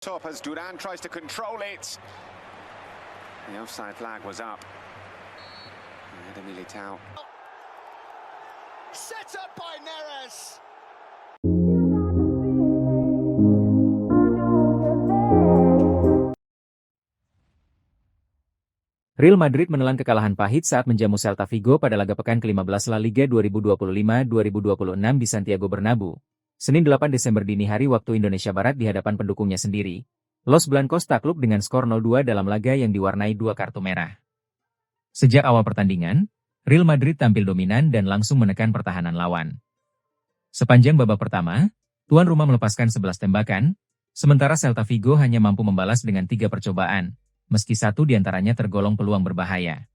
Top as Duran tries to control it. The offside flag was up. Eder Militao. Set up by Neres. Real Madrid menelan kekalahan pahit saat menjamu Celta Vigo pada laga pekan ke-15 La Liga 2025-2026 di Santiago Bernabeu. Senin 8 Desember dini hari waktu Indonesia Barat di hadapan pendukungnya sendiri. Los Blancos takluk dengan skor 0-2 dalam laga yang diwarnai 2 kartu merah. Sejak awal pertandingan, Real Madrid tampil dominan dan langsung menekan pertahanan lawan. Sepanjang babak pertama, tuan rumah melepaskan 11 tembakan, sementara Celta Vigo hanya mampu membalas dengan 3 percobaan, meski satu diantaranya tergolong peluang berbahaya.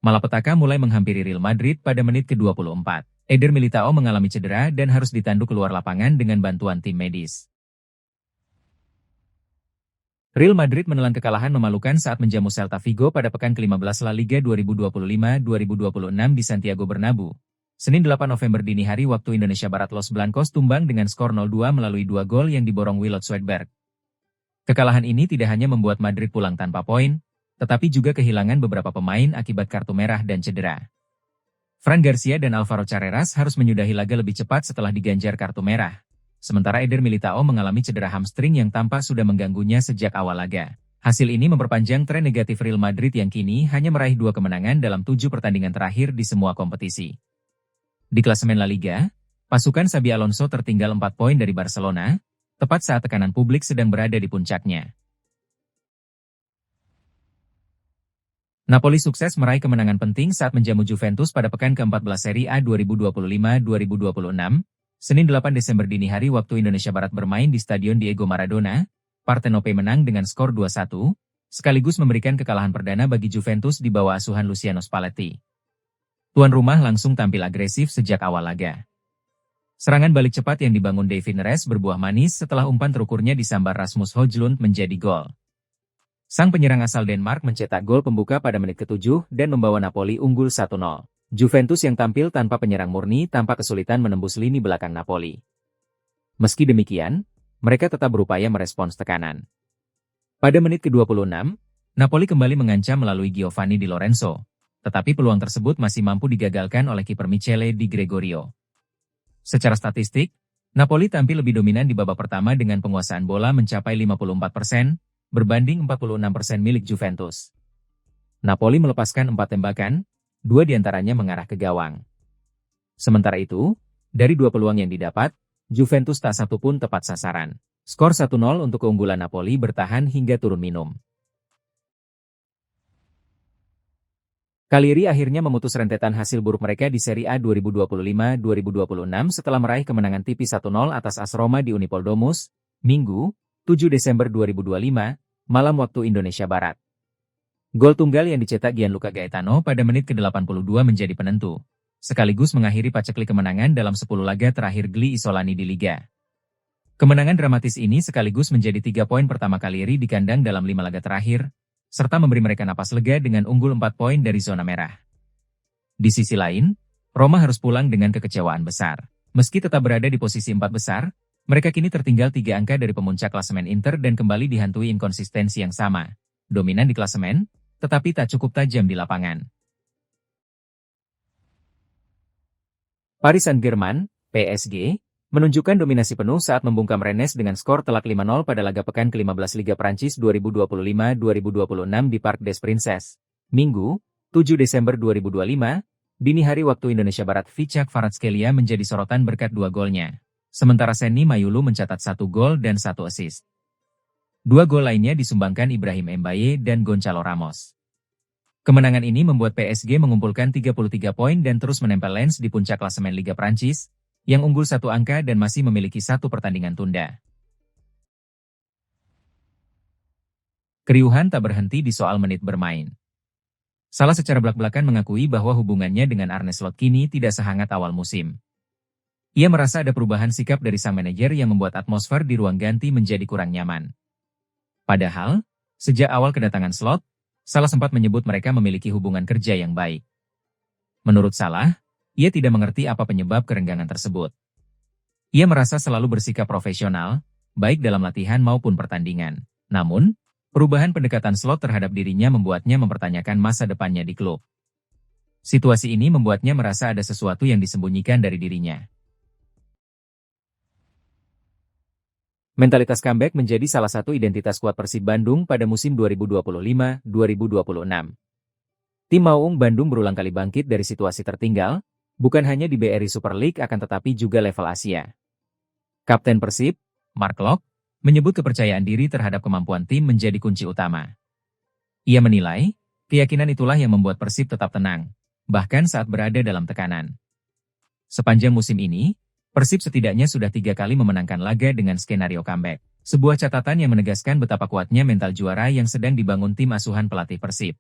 Malapetaka mulai menghampiri Real Madrid pada menit ke-24. Eder Militao mengalami cedera dan harus ditanduk keluar lapangan dengan bantuan tim medis. Real Madrid menelan kekalahan memalukan saat menjamu Celta Vigo pada pekan ke-15 La Liga 2025-2026 di Santiago Bernabeu. Senin 8 November dini hari waktu Indonesia Barat, Los Blancos tumbang dengan skor 0-2 melalui 2 gol yang diborong Wilot Swedberg. Kekalahan ini tidak hanya membuat Madrid pulang tanpa poin, tetapi juga kehilangan beberapa pemain akibat kartu merah dan cedera. Fran Garcia dan Alvaro Carreras harus menyudahi laga lebih cepat setelah diganjar kartu merah. Sementara Eder Militao mengalami cedera hamstring yang tampak sudah mengganggunya sejak awal laga. Hasil ini memperpanjang tren negatif Real Madrid yang kini hanya meraih 2 kemenangan dalam 7 pertandingan terakhir di semua kompetisi. Di klasemen La Liga, pasukan Xabi Alonso tertinggal 4 poin dari Barcelona, tepat saat tekanan publik sedang berada di puncaknya. Napoli sukses meraih kemenangan penting saat menjamu Juventus pada pekan ke-14 Serie A 2025-2026, Senin 8 Desember dini hari waktu Indonesia Barat bermain di Stadion Diego Maradona. Partenope menang dengan skor 2-1, sekaligus memberikan kekalahan perdana bagi Juventus di bawah asuhan Luciano Spalletti. Tuan rumah langsung tampil agresif sejak awal laga. Serangan balik cepat yang dibangun David Neres berbuah manis setelah umpan terukurnya disambar Rasmus Højlund menjadi gol. Sang penyerang asal Denmark mencetak gol pembuka pada menit ke-7 dan membawa Napoli unggul 1-0. Juventus yang tampil tanpa penyerang murni tampak kesulitan menembus lini belakang Napoli. Meski demikian, mereka tetap berupaya merespons tekanan. Pada menit ke-26, Napoli kembali mengancam melalui Giovanni Di Lorenzo, tetapi peluang tersebut masih mampu digagalkan oleh kiper Michele Di Gregorio. Secara statistik, Napoli tampil lebih dominan di babak pertama dengan penguasaan bola mencapai 54%, berbanding 46% milik Juventus. Napoli melepaskan 4 tembakan, 2 diantaranya mengarah ke gawang. Sementara itu, dari 2 peluang yang didapat, Juventus tak satu pun tepat sasaran. Skor 1-0 untuk keunggulan Napoli bertahan hingga turun minum. Cagliari akhirnya memutus rentetan hasil buruk mereka di Serie A 2025-2026 setelah meraih kemenangan tipis 1-0 atas AS Roma di Unipol Domus, Minggu, 7 Desember 2025, malam waktu Indonesia Barat. Gol tunggal yang dicetak Gianluca Gaetano pada menit ke-82 menjadi penentu, sekaligus mengakhiri paceklik kemenangan dalam 10 laga terakhir Gli Isolani di Liga. Kemenangan dramatis ini sekaligus menjadi 3 poin pertama Cagliari di kandang dalam 5 laga terakhir, serta memberi mereka napas lega dengan unggul 4 poin dari zona merah. Di sisi lain, Roma harus pulang dengan kekecewaan besar. Meski tetap berada di posisi 4 besar, mereka kini tertinggal 3 angka dari pemuncak klasemen Inter dan kembali dihantui inkonsistensi yang sama. Dominan di klasemen, tetapi tak cukup tajam di lapangan. Paris Saint-Germain, PSG, menunjukkan dominasi penuh saat membungkam Rennes dengan skor telak 5-0 pada laga pekan ke-15 Liga Prancis 2025-2026 di Parc des Princes. Minggu, 7 Desember 2025, dini hari waktu Indonesia Barat. Vichak Kvaratskhelia menjadi sorotan berkat 2 golnya. Sementara Seny Mayulu mencatat 1 gol dan 1 assist. 2 gol lainnya disumbangkan Ibrahim Mbaye dan Gonçalo Ramos. Kemenangan ini membuat PSG mengumpulkan 33 poin dan terus menempel Lens di puncak klasemen Liga Prancis, yang unggul 1 angka dan masih memiliki 1 pertandingan tunda. Keriuhan tak berhenti di soal menit bermain. Salah secara belak-belakan mengakui bahwa hubungannya dengan Arne Slot kini tidak sehangat awal musim. Ia merasa ada perubahan sikap dari sang manajer yang membuat atmosfer di ruang ganti menjadi kurang nyaman. Padahal, sejak awal kedatangan Slot, Salah sempat menyebut mereka memiliki hubungan kerja yang baik. Menurut Salah, ia tidak mengerti apa penyebab kerenggangan tersebut. Ia merasa selalu bersikap profesional, baik dalam latihan maupun pertandingan. Namun, perubahan pendekatan Slot terhadap dirinya membuatnya mempertanyakan masa depannya di klub. Situasi ini membuatnya merasa ada sesuatu yang disembunyikan dari dirinya. Mentalitas comeback menjadi salah satu identitas kuat Persib Bandung pada musim 2025-2026. Tim Maung Bandung berulang kali bangkit dari situasi tertinggal, bukan hanya di BRI Super League akan tetapi juga level Asia. Kapten Persib, Mark Locke, menyebut kepercayaan diri terhadap kemampuan tim menjadi kunci utama. Ia menilai, keyakinan itulah yang membuat Persib tetap tenang, bahkan saat berada dalam tekanan. Sepanjang musim ini, Persib setidaknya sudah 3 kali memenangkan laga dengan skenario comeback. Sebuah catatan yang menegaskan betapa kuatnya mental juara yang sedang dibangun tim asuhan pelatih Persib.